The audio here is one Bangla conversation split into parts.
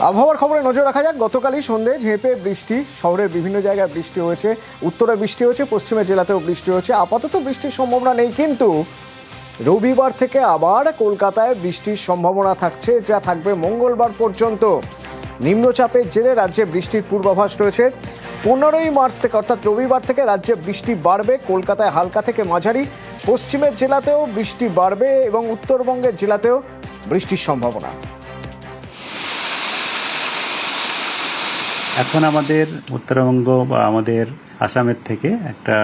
আবহাওয়ার খবরে নজর রাখা যাক। গতকালই সন্ধ্যে ঝেঁপে বৃষ্টি, শহরের বিভিন্ন জায়গায় বৃষ্টি হয়েছে, উত্তরে বৃষ্টি হয়েছে, পশ্চিমের জেলাতেও বৃষ্টি হয়েছে। আপাতত বৃষ্টির সম্ভাবনা নেই, কিন্তু রবিবার থেকে আবার কলকাতায় বৃষ্টির সম্ভাবনা থাকছে, যা থাকবে মঙ্গলবার পর্যন্ত। নিম্নচাপের জেরে রাজ্যে বৃষ্টির পূর্বাভাস রয়েছে। 15ই মার্চ থেকে অর্থাৎ রবিবার থেকে রাজ্যে বৃষ্টি বাড়বে। কলকাতায় হালকা থেকে মাঝারি, পশ্চিমের জেলাতেও বৃষ্টি বাড়বে এবং উত্তরবঙ্গের জেলাতেও বৃষ্টির সম্ভাবনা। এখন আমাদের উত্তরবঙ্গ বা আমাদের আসামের থেকে একটা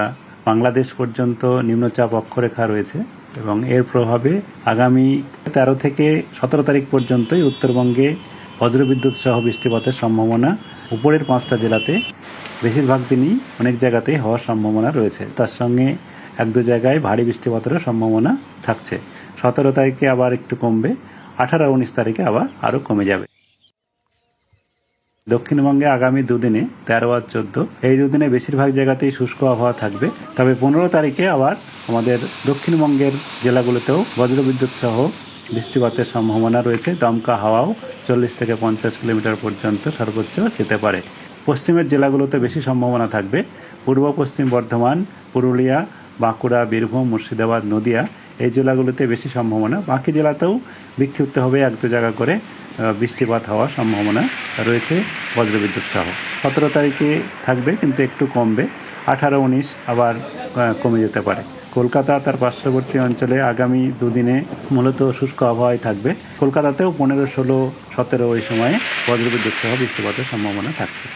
বাংলাদেশ পর্যন্ত নিম্নচাপ অক্ষরেখা রয়েছে এবং এর প্রভাবে আগামী 13 থেকে 17 তারিখ পর্যন্তই উত্তরবঙ্গে বজ্রবিদ্যুৎ সহ বৃষ্টিপাতের সম্ভাবনা উপরের 5টা জেলাতে বেশিরভাগ দিনই অনেক জায়গাতেই হওয়ার সম্ভাবনা রয়েছে। তার সঙ্গে 1-2 জায়গায় ভারী বৃষ্টিপাতেরও সম্ভাবনা থাকছে। 17 তারিখে আবার একটু কমবে, 18-19 তারিখে আবার আরও কমে যাবে। দক্ষিণবঙ্গে আগামী দুদিনে 13 আর 14 এই দুদিনে বেশিরভাগ জায়গাতেই শুষ্ক আবহাওয়া থাকবে। তবে 15 তারিখে আবার আমাদের দক্ষিণবঙ্গের জেলাগুলোতেও বজ্রবিদ্যুৎ সহ বৃষ্টিপাতের সম্ভাবনা রয়েছে। দমকা হাওয়াও 40 থেকে 50 কিলোমিটার পর্যন্ত সর্বোচ্চ যেতে পারে। পশ্চিমের জেলাগুলোতে বেশি সম্ভাবনা থাকবে। পূর্ব পশ্চিম বর্ধমান, পুরুলিয়া, বাঁকুড়া, বীরভূম, মুর্শিদাবাদ, নদিয়া এই জেলাগুলোতে বেশি সম্ভাবনা। বাকি জেলাতেও বিক্ষিপ্তভাবে 1-2 জায়গা করে বৃষ্টিপাত হওয়ার সম্ভাবনা রয়েছে বজ্রবিদ্যুৎ সহ। 17 তারিখে থাকবে কিন্তু একটু কমবে, 18-19 আবার কমে যেতে পারে। কলকাতা তার পার্শ্ববর্তী অঞ্চলে আগামী দুদিনে মূলত শুষ্ক আবহাওয়ায় থাকবে। কলকাতাতেও 15, 16, 17 ওই সময়ে বজ্রবিদ্যুৎ সহ বৃষ্টিপাতের সম্ভাবনা থাকছে।